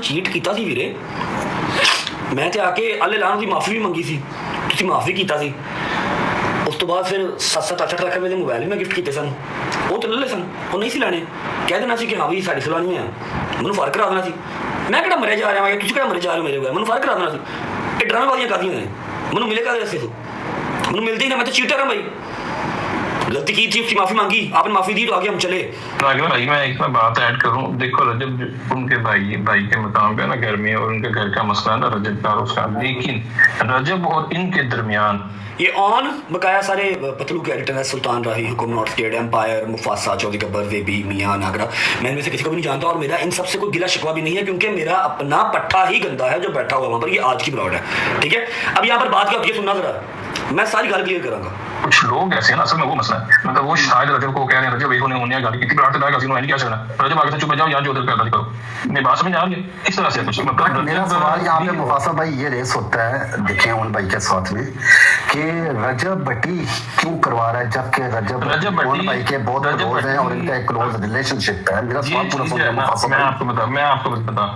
Cheat कीता सी वीरे, मैं तो आके अल्ले लान की माफ़ी भी मंगी सी, तुसीं माफ़ी कीता सी। उस तो बाद फिर 7-7 8-8 लाख रुपए के मोबाइल भी मैं गिफ्ट किए सन, वो तो ले सन, वो नहीं सी लैने, कह देना सी कि हाँ भी साड़ी सलाह नहीं है, मैनू फर्क करा देना सी। मैं किहड़ा मरे जा रहा है, तुसीं किहड़ा मरे जा रहे हो मेरे बगैर, मैनू फर्क करा देना सी। ये ड्रामेबाजियां करदियां ने, मैनू मिले काहदे रस्ते तो, मैनू मिलते ही ना, मैं तो चीटर हाँ भाई। गलती की थी, उसकी माफ़ी मांगी, आपने माफ़ी दी तो आगे हम चले। आगे भाई मैं एक बात ऐड करूं, देखो रजब उनके भाई के मकाम पे ना घर में, और उनके घर का मसला ना रजब का और उसका, लेकिन रजब और इनके दरमियान ये ऑन बकाया सारे पतलू के एडिटर है, Sultan Rahi, Hukum, North State, Empire, Mufasa, Chaudhary Gabbar, वेबी, मियां, नागरा, मैं इनमें से किसी को भी नहीं जानता और मेरा इन सबसे कोई गिला शिकवा भी नहीं है, क्योंकि मेरा अपना पट्टा ही गंदा है जो बैठा हुआ वहाँ पर, ये आज की ब्रॉड है, ठीक है। अब यहाँ पर बात क्या होती है सुनना जरा, मैं सारी गल क्लियर करूँगा। कुछ लोग ऐसे हैं ना, असल में वो मसला है, मतलब वो शायद रजब को कह रहे हैं, रजब एक उन्हें गाली की ब्रांड तक नहीं क्या करना, रजब आगे से चुप जाओ यार, जो उधर कर करो। मैं बात समझ आ रही है किस तरह से कुछ, मतलब मेरा सवाल यहाँ पे मुफासा भाई ये रेस होता है, देखिए उन भाई के साथ में, कि रजब भट्टी क्यों करवा रहा है, जबकि रजब उन भाई के बहुत क्लोज हैं और इनका एक क्लोज रिलेशनशिप है। मेरा सवाल पूरा सुनिए मुफासा भाई। मैं आपको बता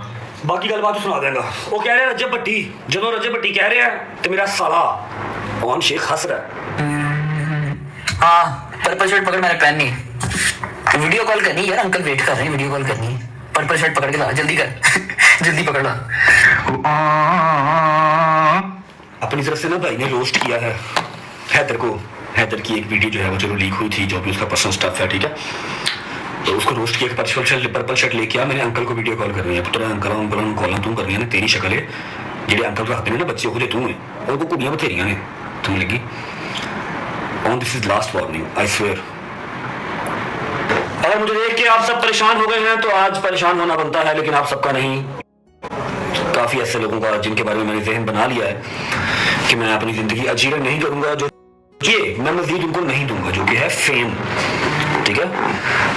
बाकी गल बात सुना देगा। वो कह रहे रजब भट्टी, जो रजब भट्टी कह रहे हैं तो मेरा साला ओन शेख हंस रहा है। हाँ पर्पल शर्ट पकड़, मेरा पेन नहीं, वीडियो कॉल करनी यार, अंकल वेट कर रहे हैं, वीडियो कॉल करनी है, पर्पल शर्ट पकड़ के ला, जल्दी कर जल्दी पकड़ ला। अपनी तरफ से ना भाई ने रोस्ट किया है हैदर को, हैदर की एक वीडियो जो है वो चलो लीक हुई थी, जो भी उसका पर्सनल स्टफ है, ठीक है, तो उसको रोस्ट किया, पर्पल शर्ट लेके आ, मैंने अंकल को वीडियो कॉल करनी है, पुत्र अंकल कॉल तू करनी है ना, तेरी शक्ल है जेडे अंकल रखते हैं ना बच्चे वो तू है, और को कुड़ियां बथेरियां ने तुम्हें लगी। On this is last warning, I swear. अगर मुझे देख के आप सब परेशान हो गए हैं तो आज परेशान होना बनता है, लेकिन आप सबका नहीं, काफी ऐसे लोगों का जिनके बारे में मैंने जहन बना लिया है कि मैं अपनी जिंदगी अजीरन नहीं करूंगा, जो ये मैं मजीद उनको नहीं दूंगा, जो कि है फेम, ठीक है।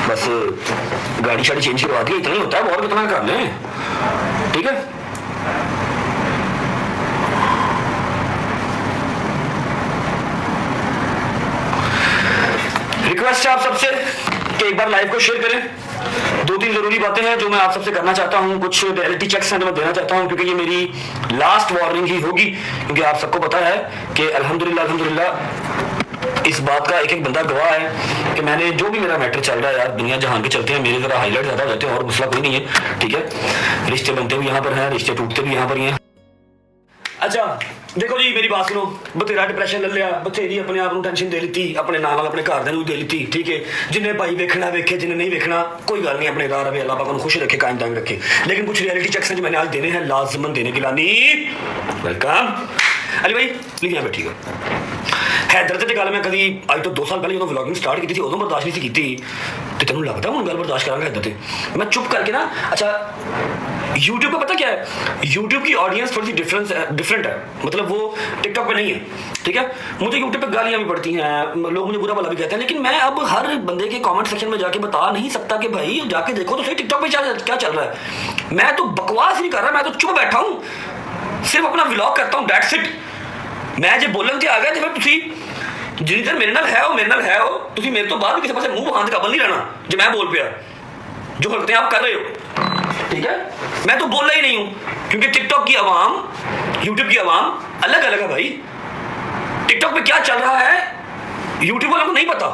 बस गाड़ी शाड़ी चेंज करवा दी, इतना ही होता है, और कितना कर लें, ठीक है। रिक्वेस्ट है आप सबसे कि एक बार लाइव को शेयर करें। 2-3 जरूरी बातें हैं जो मैं आप सबसे करना चाहता हूं, कुछ रियलिटी चेक्स हैं जो मैं देना चाहता हूं, क्योंकि ये मेरी लास्ट वार्निंग ही होगी, क्योंकि आप सबको पता है कि अल्हम्दुलिल्लाह इस बात का एक एक बंदा गवाह है कि मैंने जो भी मेरा मैटर चल रहा है यार, दुनिया जहान के चलते हैं, मेरे जरा हाईलाइट ज्यादा हो जाते हैं और मसला कोई नहीं है, ठीक है। रिश्ते बनते भी यहाँ पर हैं, रिश्ते टूटते भी यहाँ पर ही हैं। अच्छा देखो जी मेरी बात सुनो, बथेरा डिप्रेशन ले लिया, बथेरी अपने आप को टेंशन दे ली, अपने नाल अपने घर दे ली, ठीक है। जिन्हें भाई वेखना वेखे, जिन्हें नहीं वेखना कोई गल नहीं, अपने राह रहे, अल्लाह पाक खुश रखे, कायम दायम रखे। लेकिन कुछ रियलिटी चेक्स जो मैंने आज देने हैं, लाजमन देने के लिए। वेलकम अली भाई, प्लीज यहाँ बैठिएगा। हैदर से गल मैं कभी आज तो 2 साल पहले जो व्लॉगिंग स्टार्ट की थी उदों बर्दाश्त नहीं की, तो तेन लगता हूँ गल बर्दाश्त करा हैदर से मैं चुप करके ना। अच्छा यूट्यूब पे पता क्या है, यूट्यूब की ऑडियंस थोड़ी सी डिफरेंट है, मतलब वो टिकटॉक पे नहीं है, ठीक है। मुझे यूट्यूब पे गालियाँ भी पड़ती हैं, लोग मुझे बुरा भला भी कहते हैं, लेकिन मैं अब हर बंदे के कमेंट सेक्शन में जाके बता नहीं सकता कि भाई जाके देखो तो सही टिकटॉक पे क्या चल रहा है। मैं तो बकवास नहीं कर रहा, मैं तो चुप बैठा हूँ, सिर्फ अपना व्लॉग करता हूँ, दैट्स इट। मैं जो बोलन आ गया तो फिर तुसी जिन्नी देर मेरे नाल है हो, मेरे नाल है हो, तुसी मेरे तो बाद भी किसी पासे मुंह बहाने काबल नहीं रहना जो मैं बोल पिया, जो हरकतें आप कर रहे हो, ठीक है। मैं तो बोल रहा ही नहीं हूं, क्योंकि टिकटॉक की आवाम, यूट्यूब की आवाम अलग अलग है भाई। टिकटॉक पे क्या चल रहा है यूट्यूब वालों को नहीं पता।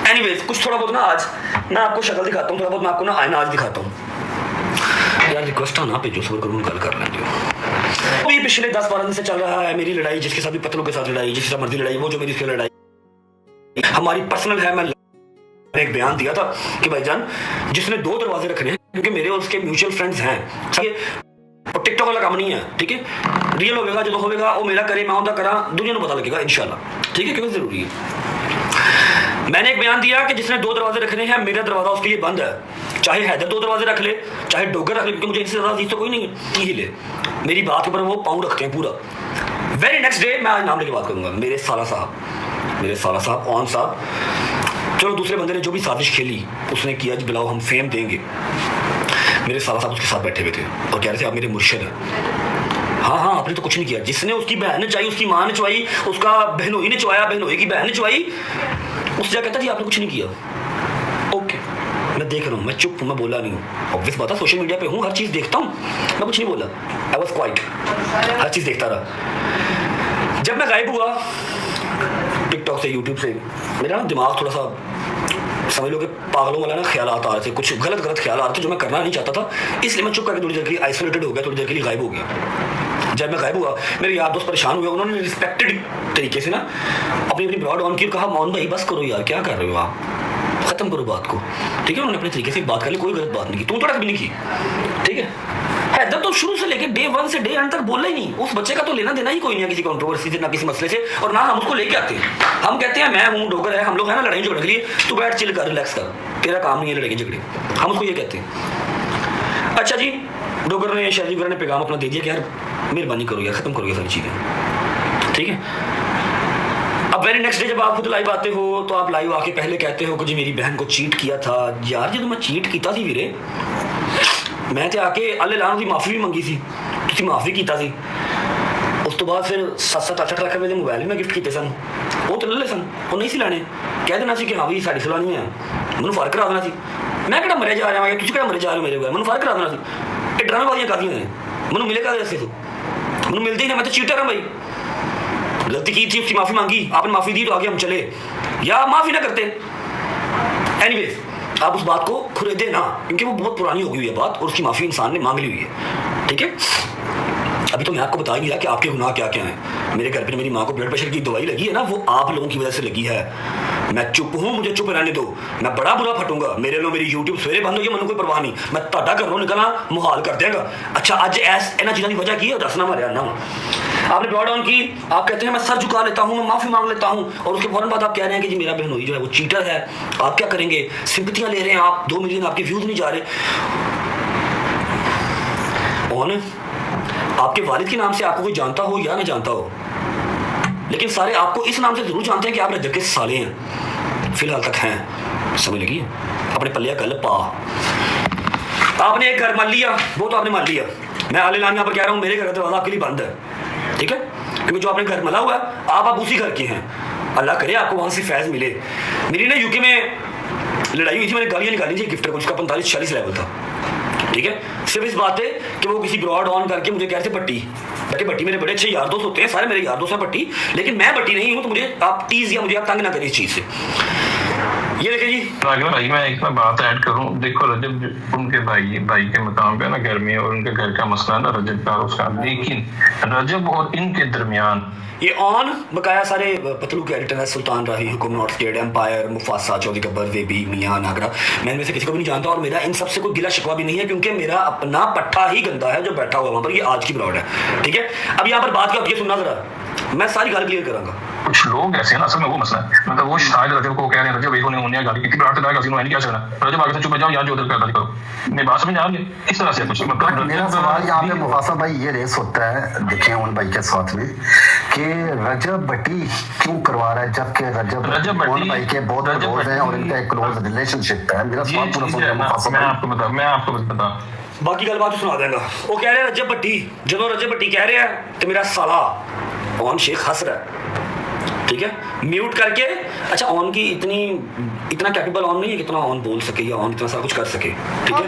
एनीवेज कुछ थोड़ा बहुत ना आज मैं आपको शक्ल दिखाता हूँ, थोड़ा बहुत मैं आपको ना आईना आज दिखाता हूँ यार। रिक्वेस्ट ना पे जो सबर करूँ गल कर लेंगे। अभी पिछले 10-12 दिन से चल रहा है मेरी लड़ाई, जिसके साथ भी पत्तलों के साथ लड़ाई, जिसके साथ मर्जी लड़ाई, वो जो मेरी इसकी लड़ाई हमारी पर्सनल है। मैं एक बयान दिया था कि भाईजान जिसने 2 दरवाजे रखने हैं, क्योंकि मेरे और उसके म्यूचुअल फ्रेंड्स हैं, और टिकटॉक वाला काम नहीं है, ठीक है। रियल होगा जो होगा वो मेरा करे, मैं उनका करा, दुनिया को पता लगेगा इंशाल्लाह, ठीक है, क्योंकि जरूरी है। मैंने एक बयान दिया कि जिसने 2 दरवाजे रखने हैं, मेरा दरवाजा उसके लिए बंद है, चाहे हैदर 2 दरवाजे रख ले, चाहे डोगर रख ले, क्योंकि मुझे इससे ज्यादा चीज तो कोई नहीं ही ले। मेरी बात पर वो पाँव रखते हैं पूरा। वेरी नेक्स्ट डे मैं आज नाम लेके बात करूंगा, मेरे साला साहब ऑन साहब, चलो दूसरे बंदे ने जो भी साजिश खेली उसने किया, बुलाओ हम फेम देंगे। मेरे साला साहब उसके साथ बैठे हुए थे और कह रहे थे आप मेरे मुर्शिद हैं। हाँ आपने तो कुछ नहीं किया, जिसने उसकी बहन ने चुवाई, उसकी माँ ने चुवाई, उसका बहनोई ने चुवाया, बहनोई की बहन ने चुवाई, उससे कहता जी आपने कुछ नहीं किया। ओके मैं देख रहा हूँ, मैं चुप हूँ, मैं बोला नहीं हूँ। ऑब्वियस बात है, सोशल मीडिया पे हूँ, हर चीज़ देखता हूँ, मैं कुछ नहीं बोला। आई वॉज क्वाइट, हर चीज़ देखता रहा। जब मैं गायब हुआ टिकटॉक से, यूट्यूब से, मेरा ना दिमाग थोड़ा सा समझ लो कि पागलों वाला ना ख्याल आ रहे थे, कुछ गलत ख्याल आ रहे थे जो मैं करना नहीं चाहता था, इसलिए मैं चुप करके थोड़ी देर के लिए आइसोलेटेड हो गया, थोड़ी देर के लिए गायब हो गया। जब मैं गायब हुआ मेरे यार दोस्त परेशान हुए, उन्होंने रिस्पेक्टेड तरीके से ना अपनी अपनी ब्रॉड ऑन की, कहा मौन भाई बस करो यार, क्या कर रहे हो आप, खत्म करो बात को, ठीक है। उन्होंने अपने तरीके से बात कर ली, कोई गलत बात नहीं की, तू थोड़ा भी नहीं की, ठीक है। हैदर तो शुरू से लेके डे 1 से डे एंड तक बोला ही नहीं, उस बच्चे का तो लेना देना ही कोई नहीं है किसी कंट्रोवर्सी से, ना किसी मसले से, और ना हम उसको लेके आते हैं। हम कहते हैं मैं हूँ डोगर है, हम लोग है ना लड़ाई झगड़ने के लिए, तू बैठ चिल कर, रिलैक्स कर, तेरा काम नहीं है लड़ाई झगड़े, हम उसको ये कहते हैं। अच्छा जी, डोगर ने शाहजी वगैरह ने पैगाम अपना दे दिया कि यार मेहरबानी करो यार, खत्म करो ये सारी चीज़ें, ठीक है। अब वेरी नेक्स्ट डे जब आप खुद लाइव आते हो तो आप लाइव आके पहले कहते हो कि जी मेरी बहन को चीट किया था। यार जो मैं चीट किया थी वीरे, मैं तो आके अल्ले लान की माफ़ी भी मंगी सी, तुम माफ़ी किया सी, उस तो बाद फिर 7-7 8 लाख रुपए मोबाइल भी मैं गिफ्ट किए सन, वो तो ले सन, वो नहीं सी लाने, कह देना सी कि हाँ भी साड़ी सलानी है, मैं फर्क करा देना सी, मैं किहड़ा मरे जा रहा, तुम किहड़ा मरे जा रहे हो मेरे बगैर, मैं फर्क करा देना सी। ये ड्रामेबाजियां करदियां ने, मैं मिलेगा ऐसे तो मैं मिलते ही ना, मैं तो चीटर हाँ भाई, गलती की थी, उसकी माफ़ी मांगी, आपने माफ़ी दी तो आगे हम चले, या माफ़ी ना करते। एनीवेज आप उस बात को खुरेदे ना, क्योंकि वो बहुत पुरानी हो गई हुई है बात, और उसकी माफ़ी इंसान ने मांग ली हुई है, ठीक है। अभी तो मैं आपको बता ही नहीं रहा कि आपके गुनाह क्या क्या हैं। मेरे घर पे मेरी माँ को ब्लड प्रेशर की दवाई लगी है ना, वो आप लोगों की वजह से लगी है। मैं चुप हूँ, मुझे चुप रहने दो, मैं बड़ा बुरा फटूंगा, मेरे लो मेरी यूट्यूब सवेरे बंद हो गई, मैंने कोई परवाह नहीं, मैं ताड़ा घरों निकलना मुहाल कर देगा। अच्छा अज इन्होंने चीज़ों की वजह की है, दसना मैं रहना हूँ। आपने ब्रॉड ऑन की, आप कहते हैं मैं सर झुका लेता हूँ, मैं माफ़ी मांग लेता हूँ, और उसके फौरन बाद आप कह रहे हैं कि जी मेरा बहनोई जो है वो चीटर है, आप क्या करेंगे, सिंपथियाँ ले रहे हैं आप, 2 मिलियन आपके व्यूज़ नहीं जा रहे। कौन आपके वालिद के नाम से आपको कोई जानता हो या ना जानता हो, लेकिन सारे आपको इस नाम से जरूर जानते हैं कि आप रजब के साले हैं, फिलहाल तक हैं, समझ लगी। अपने पल्लिया कल पा, आपने एक घर मान लिया, वो तो आपने मान लिया, मैं आले लान यहाँ पर कह रहा हूँ, मेरे घर का दरवाजा आपके लिए बंद है, ठीक है, क्योंकि जो आपने घर मला हुआ है आप उसी घर के हैं। अल्लाह करे आपको वहाँ से फैज़ मिले। मेरी ना यूके में लड़ाई हुई थी, मैंने गालियाँ निकाली थी गिफ्टर को, उसका 45-46 लेवल था, ठीक है। सिर्फ इस बात है कि वो किसी ब्रॉड ऑन करके मुझे कह रहे थे बट्टी, बट्टी मेरे बड़े अच्छे यार दोस्त होते हैं, सारे मेरे यार दोस्त हैं बट्टी, लेकिन मैं बट्टी नहीं हूँ, तो मुझे आप टीज या मुझे आप तंग ना करें इस चीज़ से। ये देखे जी भाई, मैं एक बात ऐड करूं, देखो रजब उनके भाई के मकाम पे ना घर में, और उनके घर का मसला ना रजब का उसका, लेकिन रजब और इनके दरमियान ये ऑन बकाया सारे पतलू के एडिटर है, Sultan Rahi, Hukum, Not Scared, Empire, Mufasa, Chaudhary Gabbar, वेबी, मियां, नागरा, मैं इनमें से किसी को भी नहीं जानता, और मेरा इन सबसे कोई गिला शिकवा भी नहीं है, क्योंकि मेरा अपना पट्टा ही गंदा है जो बैठा हुआ वहां पर, ये आज की ब्रॉड है, ठीक है। अब यहाँ पर बात क्या होती है सुनना जरा, मैं सारी गाल क्लियर करूंगा। कुछ लोग ऐसे हैं ना, असल में वो मसला है, मतलब वो शायद रजब को कह रहे हैं, रजब एक उन्हें गाली की ब्रांड तक किसी ने क्या करना, रजब आगे से चुप जाओ यार, जो उधर गाली करो, मैं बात समझ आ रही है इस तरह से कुछ। मेरा सवाल यहाँ पे मुफासा भाई ये रेस होता है, देखें उन भाई के साथ में, कि रजब भट्टी क्यों करवा रहा है, जबकि रजब उन भाई के बहुत क्लोज हैं और इनका एक क्लोज रिलेशनशिप है। मेरा सवाल पूरा सुनिए मुफासा भाई, मैं आपको बता बाकी गल बात सुना देगा। वो कह रहे हैं रजब भट्टी, जो रजब भट्टी कह रहे हैं तो मेरा साला ऑन शेख हंस रहा है, ठीक है, म्यूट करके। अच्छा ऑन की इतना कैपेबल ऑन नहीं है कितना ऑन बोल सके या ऑन इतना सारा कुछ कर सके, ठीक है।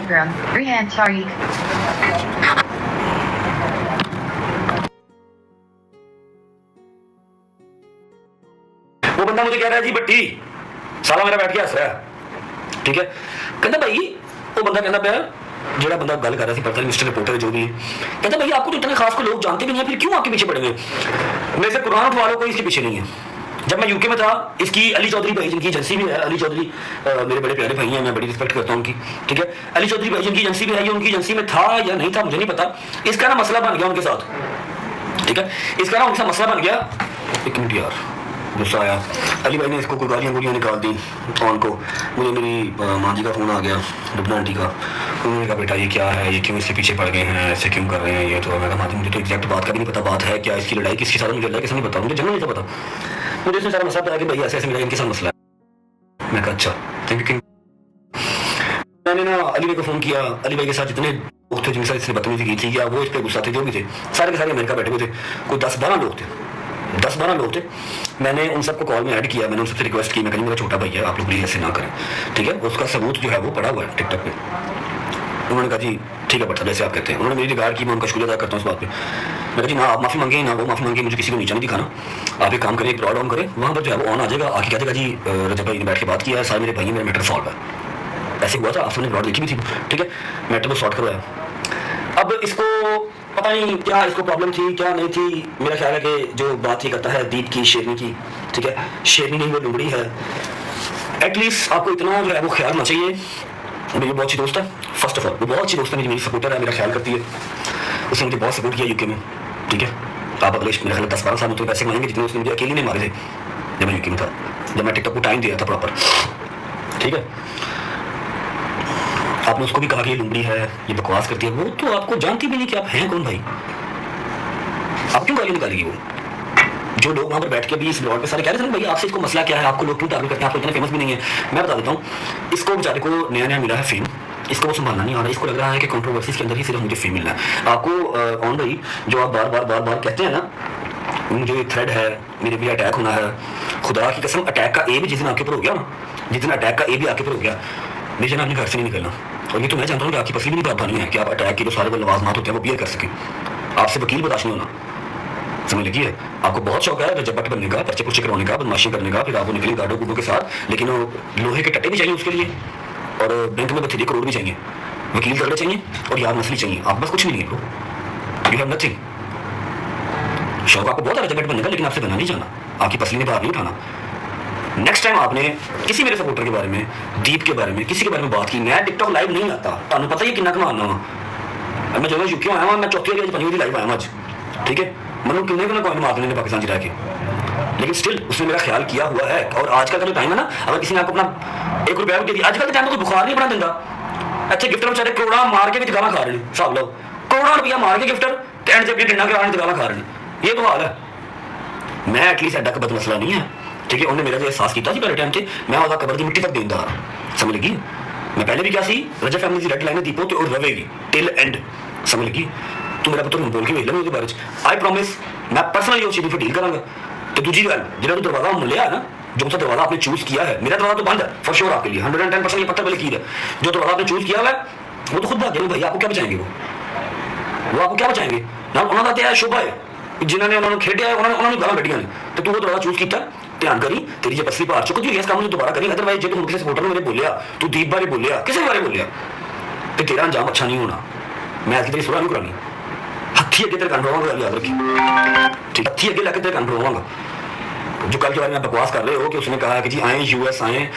वो बंदा मुझे कह रहा है जी भट्टी साला मेरा बैठ के हंस रहा है, ठीक है। कहता भाई, वो बंदा कहता पाया, जो बंदा गल कर रहा था, पता नहीं मिस्टर रिपोर्टर जो भी, कहता भाई आपको तो इतने खास को लोग जानते भी नहीं है, फिर क्यों आपके पीछे पड़े हुए। मेरे से कुरान उठवा लो, कोई इसके पीछे नहीं है। जब मैं यूके में था, इसकी अली चौधरी भाई जिनकी एजेंसी भी है, अली चौधरी मेरे बड़े प्यारे भाई हैं, मैं बड़ी रिस्पेक्ट करता हूँ उनकी, ठीक है। अली चौधरी भाई जिनकी एजेंसी भी है, ये उनकी एजेंसी में था या नहीं था मुझे नहीं पता, इसका ना मसला बन गया उनके साथ, ठीक है, इसका ना उनके साथ मसला बन गया। एक मिनट यार, गुस्सा आया, अली भाई ने इसको कोई गालियाँ निकाल दी ऑन को। मुझे मेरी माँ जी का फ़ोन आ गया, रुबना आंटी का, उन्होंने कहा बेटा ये क्या है, ये क्यों इसके पीछे पड़ गए हैं, ऐसे क्यों कर रहे हैं, ये तो मैं कहा मुझे तो एग्जैक्ट बात का भी नहीं पता, बात है क्या, इसकी लड़ाई किसके साथ मुझे लड़ रहा है किसी नहीं पता, मुझे जन्म नहीं था पता, मुझे इसमें सारा मसला बताया कि भाई ऐसे मेरा इनके साथ मसला है। मैं कहा अच्छा थैंक यू। मैंने ना अली भाई को फ़ोन किया, अली भाई के साथ जितने लोग थे जिनके साथ इसने बदतमीजी की थी या वो इस पर गुस्सा थे, जो भी थे, सारे के सारे अमेरिका बैठे हुए थे, कोई 10-12 लोग थे, 10-12 लोग थे, मैंने उन सबको कॉल में ऐड किया, मैंने उन सबसे रिक्वेस्ट की, मैं कहीं मेरा छोटा भाई है, आप लोग प्लीज ऐसे ना करें, ठीक है। उसका सबूत जो है वो पड़ा हुआ है टिकटॉक पे। उन्होंने कहा जी ठीक है बट जैसे आप कहते हैं, उन्होंने मेरी रिगार्ड की, मैं उनका शुक्रिया अदा करता हूँ इस बात पे। मैं कहा जी ना आप माफ़ी मांगे ना वो माफ़ी मांगे, मुझे किसी को नीचा नहीं दिखाना, आप एक काम करें, एक ब्रॉड ऑन करें, वहाँ पर जो है वो ऑन आ जाएगा, आके कह देगा जी रजब भाई ने बैठ के बात किया है, सारे मेरे भाई मेरा मैटर सॉल्व है। ऐसे हुआ था, आप सबने ब्रॉड देखी भी थी, ठीक है, मैटर को सॉर्ट करवाया। अब इसको पता नहीं क्या इसको प्रॉब्लम थी क्या नहीं थी, मेरा ख्याल है कि जो बात ही करता है दीप की, शेरनी की, ठीक है, शेरनी नहीं वो लुंगड़ी है। एटलीस्ट आपको इतना जो है वो ख्याल होना चाहिए, मेरी बहुत अच्छी दोस्त है, फर्स्ट ऑफ ऑल वो बहुत अच्छी दोस्त है, मेरी सपोर्टर है, मेरा ख्याल करती है, उसने मुझे बहुत सपोर्ट किया यूके में, ठीक है। आप अगले मेरे ख्याल 10-12 साल में उतने पैसे कमाएंगे जितने उसने मुझे अकेले नहीं मारे थे जब मैं यूके में था, जब मैं टिकटॉक को टाइम दिया था प्रॉपर, ठीक है। आपने उसको भी कहा कि ये लुंगड़ी है, ये बकवास करती है, वो तो आपको जानती भी नहीं कि आप हैं कौन भाई, आप क्यों गाली निकालेगी वो? जो लोग वहाँ पर बैठ के भी इस ब्लॉग पे सारे कह रहे थे भाई आपसे इसको मसला क्या है, आपको लोग क्यों टारगेट करते हैं, आपको इतना फेमस भी नहीं है। मैं बता देता हूँ, इसको बेचारे को नया नया मिला है फेम, इसको वो संभालना नहीं आ रहा, इसको लग रहा है कि कंट्रोवर्सीज के अंदर ही सिर्फ मुझे फेम मिलना है। आपको ऑन भाई जो आप बार बार कहते हैं ना, मुझे ये थ्रेड है, मेरे भी अटैक होना है, खुदा की कसम अटैक का ए भी जिस दिन आपके ऊपर हो गया ना, जिस दिन अटैक का ए भी आपके ऊपर हो गया, मेरे जना अपने घर से नहीं निकलना। और ये तो मैं जानता हूँ कि आपकी पसली भी नहीं पानी है कि आप अटैक की जो सारे लवाजमात होते हैं वो क्लियर कर सकें, आपसे वकील बर्दाश्त नहीं होना, समझ लगी है। आपको बहुत शौक है रजब भट्ट बनने का, पर्चे पुर्चे करवाने का, बदमाशी करने का, फिर आप वो निकली गाड़ों गुडों के साथ, लेकिन लोहे के टट्टे भी चाहिए उसके लिए, और बैंक में बथेरे करोड़ भी चाहिए, वकील तगड़े चाहिए और याद नस्ली चाहिए, आप बस कुछ नहीं है, यू हैव नथिंग। शौक आपको बहुत है रजब भट्ट बनने का, लेकिन आपसे बना नहीं जाना, आपकी पसली ने बाहर नहीं उठाना। नेक्स्ट टाइम आपने किसी मेरे सपोर्टर के बारे में, दीप के बारे में, किसी के बारे में बात की, मैं टिकटॉक लाइव नहीं आता, तुम पता ही कितना कमाना वा, मैं जो यूके आया मैं चौथी वाली पंजी लाइव आया अज, ठीक है, मतलब कितने को कॉइन मार देने पाकिस्तान रह के, लेकिन स्टिल उसने मेरा ख्याल किया हुआ है। और आजकल का जो टाइम है ना, अगर किसी ने आपको अपना 1 रुपया भी दे दिया, आजकल के टाइम में कोई बुखार नहीं बना देता, अच्छे गिफ्टर बेचारे करोड़ा मार के भी गाला खा रहे हैं, हिसाब लो करोड़ा रुपया मार के गिफ्टर एंड से अपनी टिंडा कराने गाला खा रहे हैं, ये तो हाल है। मैं एटलीस्ट एडा कबद मसला नहीं है, ठीक है, उन्हें मेरा जो एहसास किया पहले टाइम से, मैं वह कबर की मिट्टी तक देनदार, समझ लगी। मैं पहले भी क्या सी रजब फैमिली की रेड लाइन दीपो तो रवेगी टिल एंड, समझ लगी। तू मेरा पुत्र बोल के वेख ले बारे आई प्रॉमिस, मैं पर्सनली उस चीज को डील करांगा। तो दूसरी गल जो दरवाजा मिले है ना, जो सा दरवाजा आपने चूज किया है, मेरा दरवाजा तो बंद है फॉर श्योर आपके लिए 110%, ये पत्थर वाली कीर है, जो दरवाजा आपने चूज किया हुआ है वो तो खुद भागे भाई, आपको क्या बचाएंगे, वो आपको क्या बचाएंगे ना, उन्होंने तो शोभा है जिन्होंने उन्होंने खेडिया उन्होंने गाला कटियां ने, तो तू वो दरवाजा चूज किया, ध्यान करी तेरी जो पसली पार चुकी इस काम दोबारा करी, अदरवाइज जो किसी सपोर्टर ने मेरे बोलिया, तू दीप बारे बोलिया, किसी बारे बोलिया, तो तेरा अंजाम अच्छा नहीं होना। मैं आज तेरी सुराह नहीं करानी, हथी अगे तेरे कंट्रोल होगा, याद रखी, ठीक, हथी अगे लगे तेरे कंट्रोल होगा। जो कल के बारे में बकवास कर रहे हो कि उसने कहा कि जी आए यूएस आए,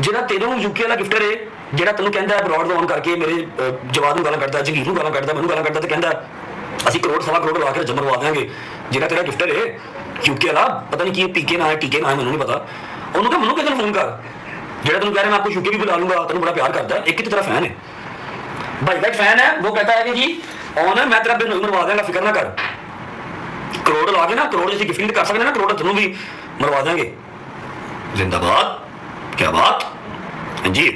जेड़ा तेरे यूके वाला गिफ्टर है, जेड़ा तेन कहता है ब्रॉड ऑन करके मेरे जवाब में गाला कटता, जंगीर में गाला कटता, मैंने गाला कटता, तो कहता असं करोड़ सवा करोड़ ला के जम मरवा देंगे, जेड़ा तेरा गिफ्टर है यूके वाला, पता नहीं कि पीके ना है टीके ना है, मैंने नहीं पता, उन्होंने कहा मैंने फोन कर, जेड़ा तुम कह रहे मैं आपको यूके भी बुला लूंगा, तेन बड़ा प्यार करता है, एक ही तरह फैन है भाई, का फैन है, वो कहता है कि जी ऑन है मैं तेरा बिल मरवा देंगे, फिक्र ना कर, करोड़ ला के ना, करोड़ जैसी गिफ्टिंग कर सकते ना, करोड़ तेनों भी मरवा देंगे। जिंदाबाद, क्या बात जी।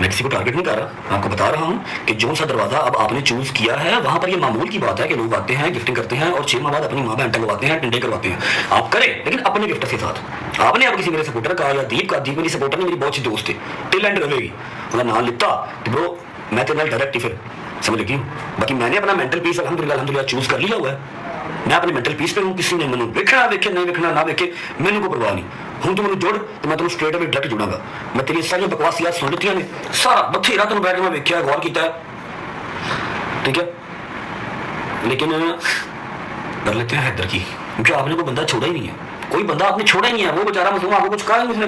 मैं किसी को टारगेट नहीं कर रहा, आपको बता रहा हूं कि जो सा दरवाजा अब आपने चूज किया है, वहां पर ये मामूल की बात है कि लोग आते हैं गिफ्टिंग करते हैं और 6 माह बाद अपनी माँ बहन टंगवाते हैं, टिंडे करवाते हैं, आप करें लेकिन अपने गिफ्टर के साथ। आपने अब किसी मेरे सपोर्टर का या दीप का, दीप मेरी सपोर्टर ने मेरी बहुत अच्छी दोस्त है, टिल एंड रहेगी, उसका नाम लिखता तो ब्रो मैं तेरे नाल डायरेक्ट ही फिर समझ लगी। बाकी मैंने अपना मेंटल पीस अल्हम्दुलिल्लाह चूज कर लिया हुआ है, मैं अपने मेंटल पीस पे हूँ, किसी ने मैंने वेखना वेखे नहीं वेखना ना वेखे मैंने कोई परवाह नहीं, हूँ तू मैंने जुड़ तो मैं तेन स्ट्रेट अवे डायरेक्ट जुड़ांगा। मैं तेरी सारी बकवासियात सुन लीतियां ने, सारा बथेरा तेन बैठ के मैं वेख्या गौर किया, ठीक है, लेकिन कर लेते हैं हैदर की, क्योंकि आपने कोई बंदा छोड़ा ही नहीं है, कोई बंदा आपने छोड़ा ही नहीं है, वो बेचारा मासूम आपको कुछ कहा ही नहीं उसने।